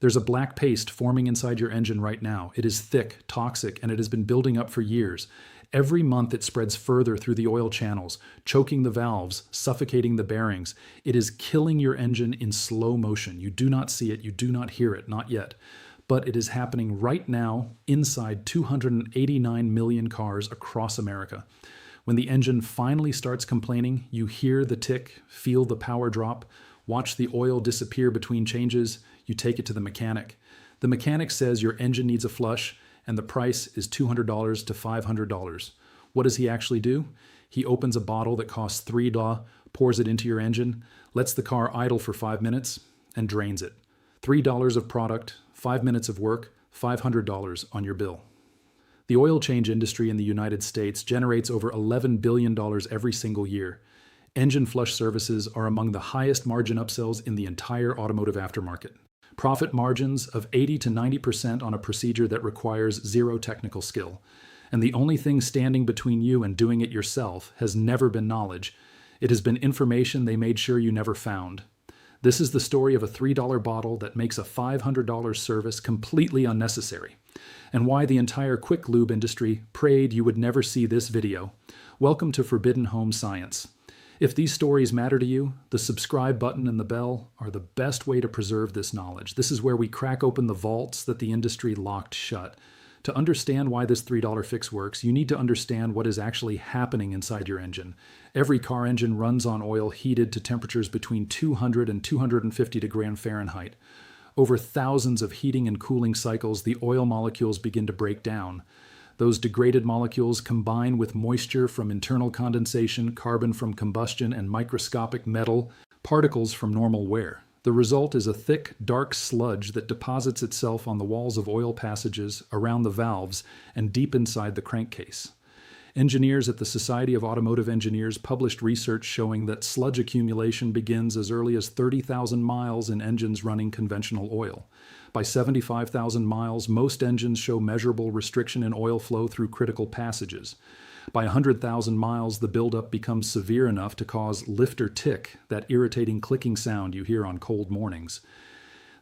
There's a black paste forming inside your engine right now. It is thick, toxic, and it has been building up for years. Every month it spreads further through the oil channels, choking the valves, suffocating the bearings. It is killing your engine in slow motion. You do not see it, you do not hear it, not yet. But it is happening right now inside 289 million cars across America. When the engine finally starts complaining, you hear the tick, feel the power drop, watch the oil disappear between changes, you take it to the mechanic. The mechanic says your engine needs a flush, and the price is $200 to $500. What does he actually do? He opens a bottle that costs $3, pours it into your engine, lets the car idle for 5 minutes, and drains it. $3 of product, 5 minutes of work, $500 on your bill. The oil change industry in the United States generates over $11 billion every single year. Engine flush services are among the highest margin upsells in the entire automotive aftermarket. Profit margins of 80 to 90% on a procedure that requires zero technical skill. And the only thing standing between you and doing it yourself has never been knowledge. It has been information they made sure you never found. This is the story of a $3 bottle that makes a $500 service completely unnecessary, and why the entire quick lube industry prayed you would never see this video. Welcome to Forbidden Home Science. If these stories matter to you, the subscribe button and the bell are the best way to preserve this knowledge. This is where we crack open the vaults that the industry locked shut. To understand why this $3 fix works, you need to understand what is actually happening inside your engine. Every car engine runs on oil heated to temperatures between 200 and 250 degrees Fahrenheit. Over thousands of heating and cooling cycles, the oil molecules begin to break down. Those degraded molecules combine with moisture from internal condensation, carbon from combustion, and microscopic metal particles from normal wear. The result is a thick, dark sludge that deposits itself on the walls of oil passages, around the valves, and deep inside the crankcase. Engineers at the Society of Automotive Engineers published research showing that sludge accumulation begins as early as 30,000 miles in engines running conventional oil. By 75,000 miles, most engines show measurable restriction in oil flow through critical passages. By 100,000 miles, the buildup becomes severe enough to cause lifter tick, that irritating clicking sound you hear on cold mornings.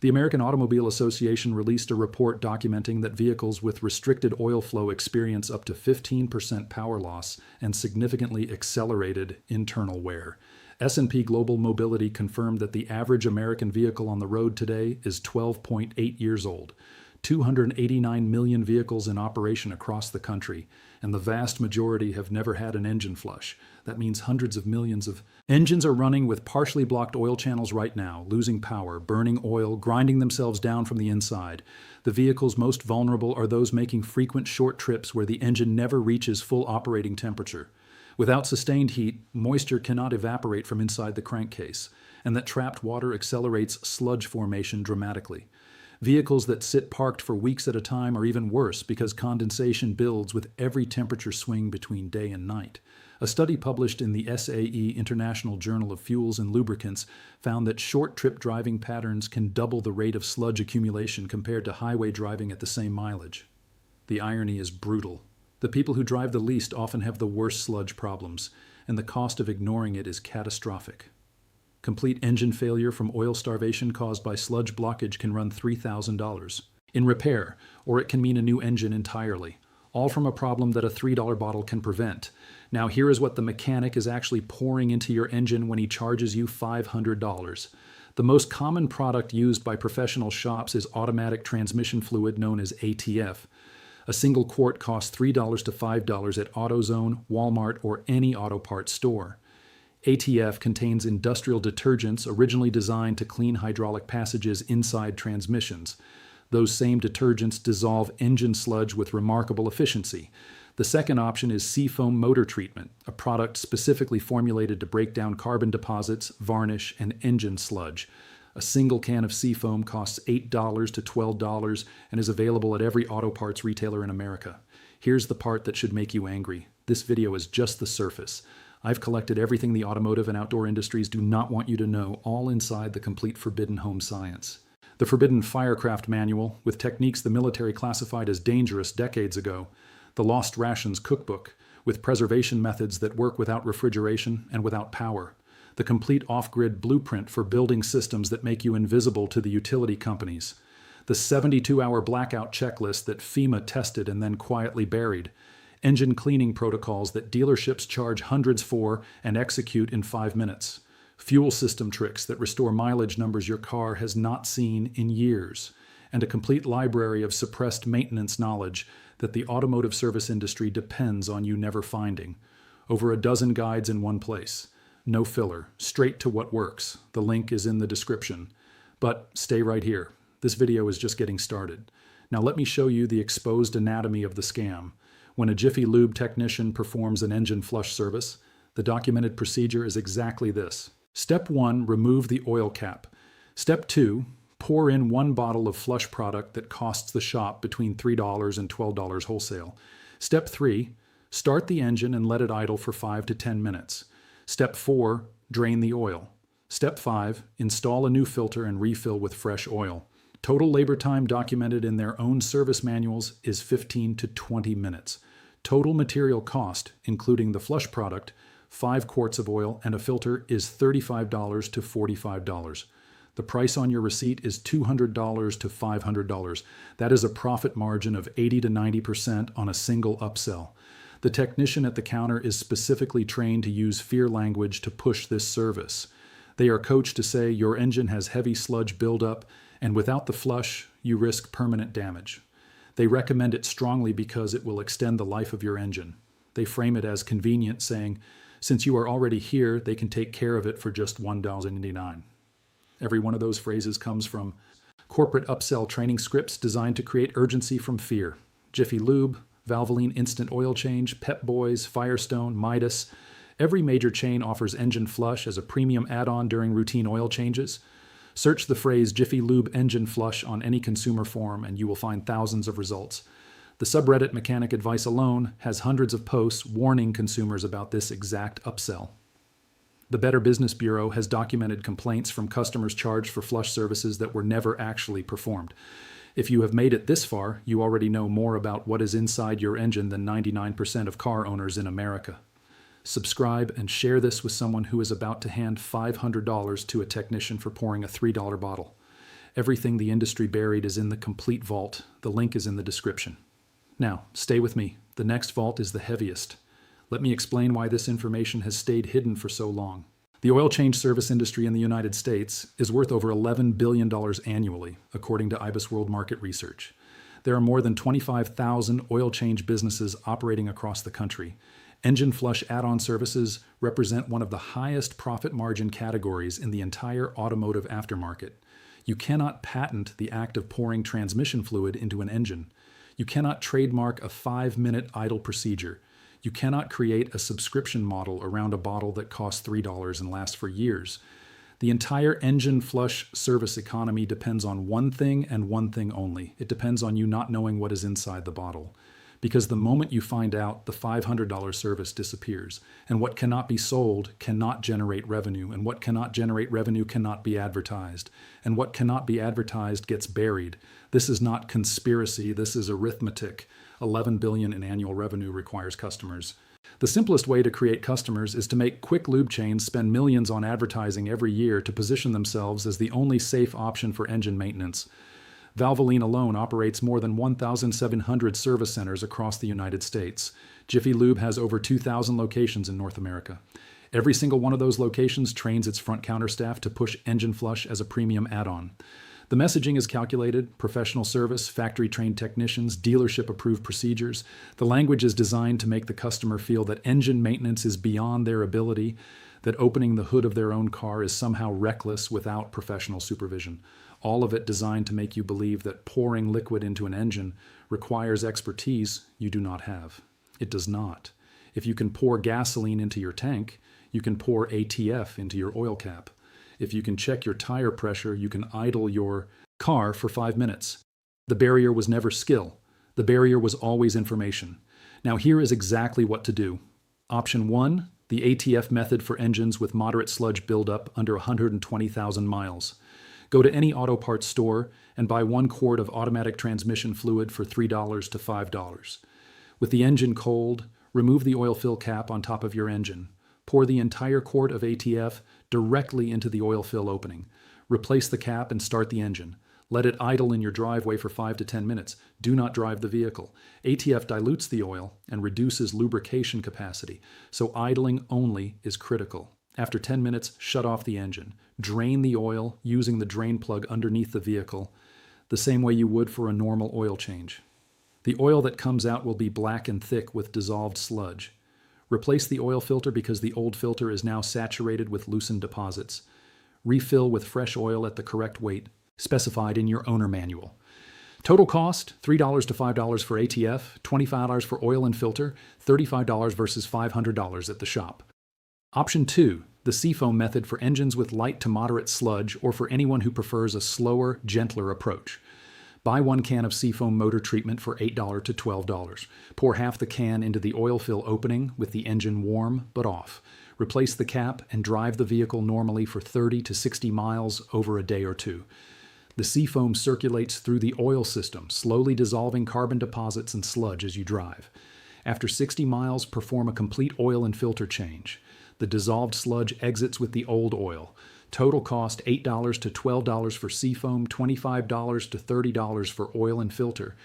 The American Automobile Association released a report documenting that vehicles with restricted oil flow experience up to 15% power loss and significantly accelerated internal wear. S&P Global Mobility confirmed that the average American vehicle on the road today is 12.8 years old. 289 million vehicles in operation across the country, and the vast majority have never had an engine flush. That means hundreds of millions of engines are running with partially blocked oil channels right now, losing power, burning oil, grinding themselves down from the inside. The vehicles most vulnerable are those making frequent short trips where the engine never reaches full operating temperature. Without sustained heat, moisture cannot evaporate from inside the crankcase, and that trapped water accelerates sludge formation dramatically. Vehicles that sit parked for weeks at a time are even worse because condensation builds with every temperature swing between day and night. A study published in the SAE International Journal of Fuels and Lubricants found that short trip driving patterns can double the rate of sludge accumulation compared to highway driving at the same mileage. The irony is brutal. The people who drive the least often have the worst sludge problems, and the cost of ignoring it is catastrophic. Complete engine failure from oil starvation caused by sludge blockage can run $3,000 in repair, or it can mean a new engine entirely, all from a problem that a $3 bottle can prevent. Now here is what the mechanic is actually pouring into your engine when he charges you $500. The most common product used by professional shops is automatic transmission fluid known as ATF. A single quart costs $3 to $5 at AutoZone, Walmart, or any auto parts store. ATF contains industrial detergents originally designed to clean hydraulic passages inside transmissions. Those same detergents dissolve engine sludge with remarkable efficiency. The second option is Seafoam motor treatment, a product specifically formulated to break down carbon deposits, varnish, and engine sludge. A single can of Seafoam costs $8 to $12 and is available at every auto parts retailer in America. Here's the part that should make you angry. This video is just the surface. I've collected everything the automotive and outdoor industries do not want you to know, all inside the complete Forbidden Home Science. The Forbidden Firecraft Manual, with techniques the military classified as dangerous decades ago. The Lost Rations Cookbook, with preservation methods that work without refrigeration and without power. The complete off-grid blueprint for building systems that make you invisible to the utility companies. the 72-hour blackout checklist that FEMA tested and then quietly buried, engine cleaning protocols that dealerships charge hundreds for and execute in 5 minutes, fuel system tricks that restore mileage numbers your car has not seen in years, and a complete library of suppressed maintenance knowledge that the automotive service industry depends on you never finding. Over a dozen guides in one place. No filler, straight to what works. The link is in the description. But stay right here. This video is just getting started. Now let me show you the exposed anatomy of the scam. When a Jiffy Lube technician performs an engine flush service, the documented procedure is exactly this. Step 1, remove the oil cap. Step 2, pour in 1 bottle of flush product that costs the shop between $3 and $12 wholesale. Step 3, start the engine and let it idle for 5 to 10 minutes. Step 4, drain the oil. Step 5, install a new filter and refill with fresh oil. Total labor time documented in their own service manuals is 15 to 20 minutes. Total material cost, including the flush product, 5 quarts of oil and a filter, is $35 to $45. The price on your receipt is $200 to $500. That is a profit margin of 80 to 90% on a single upsell. The technician at the counter is specifically trained to use fear language to push this service. They are coached to say your engine has heavy sludge buildup, and without the flush, you risk permanent damage. They recommend it strongly because it will extend the life of your engine. They frame it as convenient, saying, since you are already here, they can take care of it for just $1.99. Every one of those phrases comes from corporate upsell training scripts designed to create urgency from fear. Jiffy Lube, Valvoline Instant Oil Change, Pep Boys, Firestone, Midas. Every major chain offers engine flush as a premium add-on during routine oil changes. Search the phrase Jiffy Lube engine flush on any consumer forum and you will find thousands of results. The subreddit Mechanic Advice alone has hundreds of posts warning consumers about this exact upsell. The Better Business Bureau has documented complaints from customers charged for flush services that were never actually performed. If you have made it this far, you already know more about what is inside your engine than 99% of car owners in America. Subscribe and share this with someone who is about to hand $500 to a technician for pouring a $3 bottle. Everything the industry buried is in the complete vault. The link is in the description. Now, stay with me. The next vault is the heaviest. Let me explain why this information has stayed hidden for so long. The oil change service industry in the United States is worth over $11 billion annually, according to IBIS World Market Research. There are more than 25,000 oil change businesses operating across the country. Engine flush add-on services represent one of the highest profit margin categories in the entire automotive aftermarket. You cannot patent the act of pouring transmission fluid into an engine. You cannot trademark a 5-minute idle procedure. You cannot create a subscription model around a bottle that costs $3 and lasts for years. The entire engine flush service economy depends on one thing and one thing only. It depends on you not knowing what is inside the bottle. Because the moment you find out, the $500 service disappears. And what cannot be sold cannot generate revenue. And what cannot generate revenue cannot be advertised. And what cannot be advertised gets buried. This is not conspiracy. This is arithmetic. 11 billion in annual revenue requires customers. The simplest way to create customers is to make quick lube chains spend millions on advertising every year to position themselves as the only safe option for engine maintenance. Valvoline alone operates more than 1,700 service centers across the United States. Jiffy Lube has over 2,000 locations in North America. Every single one of those locations trains its front counter staff to push engine flush as a premium add-on. The messaging is calculated, professional service, factory-trained technicians, dealership-approved procedures. The language is designed to make the customer feel that engine maintenance is beyond their ability, that opening the hood of their own car is somehow reckless without professional supervision. All of it designed to make you believe that pouring liquid into an engine requires expertise you do not have. It does not. If you can pour gasoline into your tank, you can pour ATF into your oil cap. If you can check your tire pressure, you can idle your car for 5 minutes. The barrier was never skill. The barrier was always information. Now here is exactly what to do. Option 1, the ATF method for engines with moderate sludge buildup under 120,000 miles. Go to any auto parts store and buy 1 quart of automatic transmission fluid for $3 to $5. With the engine cold, remove the oil fill cap on top of your engine. Pour the entire quart of ATF directly into the oil fill opening. Replace the cap and start the engine. Let it idle in your driveway for 5 to 10 minutes. Do not drive the vehicle. ATF dilutes the oil and reduces lubrication capacity, so idling only is critical. After 10 minutes, shut off the engine. Drain the oil using the drain plug underneath the vehicle, the same way you would for a normal oil change. The oil that comes out will be black and thick with dissolved sludge. Replace the oil filter because the old filter is now saturated with loosened deposits. Refill with fresh oil at the correct weight, specified in your owner manual. Total cost, $3 to $5 for ATF, $25 for oil and filter, $35 versus $500 at the shop. Option 2, the Seafoam method for engines with light to moderate sludge or for anyone who prefers a slower, gentler approach. Buy 1 can of Seafoam motor treatment for $8 to $12. Pour half the can into the oil fill opening with the engine warm but off. Replace the cap and drive the vehicle normally for 30 to 60 miles over a day or two. The Seafoam circulates through the oil system, slowly dissolving carbon deposits and sludge as you drive. After 60 miles, perform a complete oil and filter change. The dissolved sludge exits with the old oil. Total cost $8 to $12 for Seafoam, $25 to $30 for oil and filter.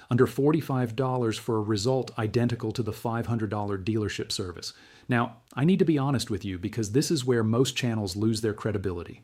Under $45 for a result identical to the $500 dealership service. Now, I need to be honest with you because this is where most channels lose their credibility.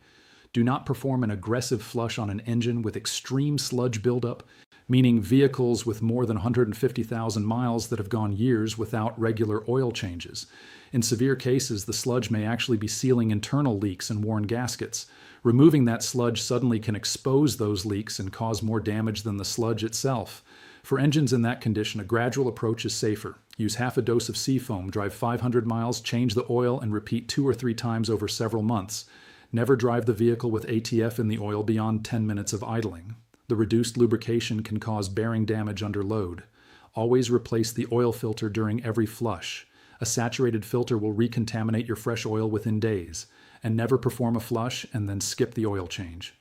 Do not perform an aggressive flush on an engine with extreme sludge buildup, meaning vehicles with more than 150,000 miles that have gone years without regular oil changes. In severe cases, the sludge may actually be sealing internal leaks and worn gaskets. Removing that sludge suddenly can expose those leaks and cause more damage than the sludge itself. For engines in that condition, a gradual approach is safer. Use half a dose of Seafoam, drive 500 miles, change the oil, and repeat 2 or 3 times over several months. Never drive the vehicle with ATF in the oil beyond 10 minutes of idling. The reduced lubrication can cause bearing damage under load. Always replace the oil filter during every flush. A saturated filter will recontaminate your fresh oil within days. And never perform a flush and then skip the oil change.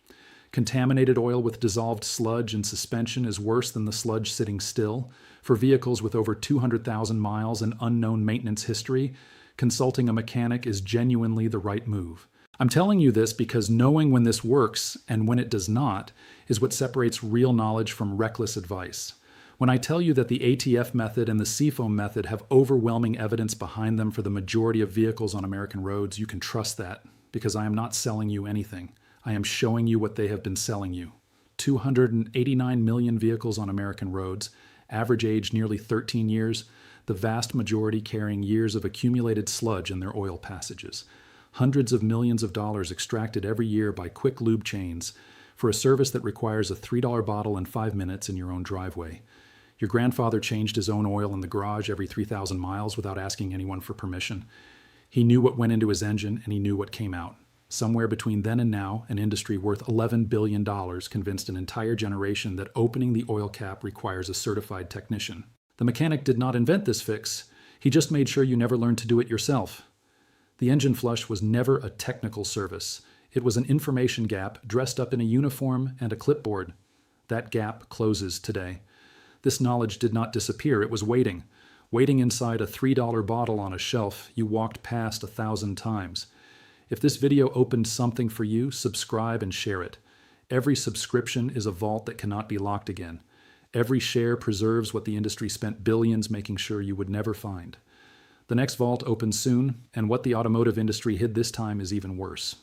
Contaminated oil with dissolved sludge and suspension is worse than the sludge sitting still. For vehicles with over 200,000 miles and unknown maintenance history, consulting a mechanic is genuinely the right move. I'm telling you this because knowing when this works and when it does not is what separates real knowledge from reckless advice. When I tell you that the ATF method and the Seafoam method have overwhelming evidence behind them for the majority of vehicles on American roads, you can trust that because I am not selling you anything. I am showing you what they have been selling you. 289 million vehicles on American roads, average age nearly 13 years, the vast majority carrying years of accumulated sludge in their oil passages. Hundreds of millions of dollars extracted every year by quick lube chains for a service that requires a $3 bottle in 5 minutes in your own driveway. Your grandfather changed his own oil in the garage every 3,000 miles without asking anyone for permission. He knew what went into his engine and he knew what came out. Somewhere between then and now, an industry worth $11 billion convinced an entire generation that opening the oil cap requires a certified technician. The mechanic did not invent this fix. He just made sure you never learned to do it yourself. The engine flush was never a technical service. It was an information gap dressed up in a uniform and a clipboard. That gap closes today. This knowledge did not disappear. It was waiting inside a $3 bottle on a shelf you walked past 1,000 times. If this video opened something for you, subscribe and share it. Every subscription is a vault that cannot be locked again. Every share preserves what the industry spent billions making sure you would never find. The next vault opens soon, and what the automotive industry hid this time is even worse.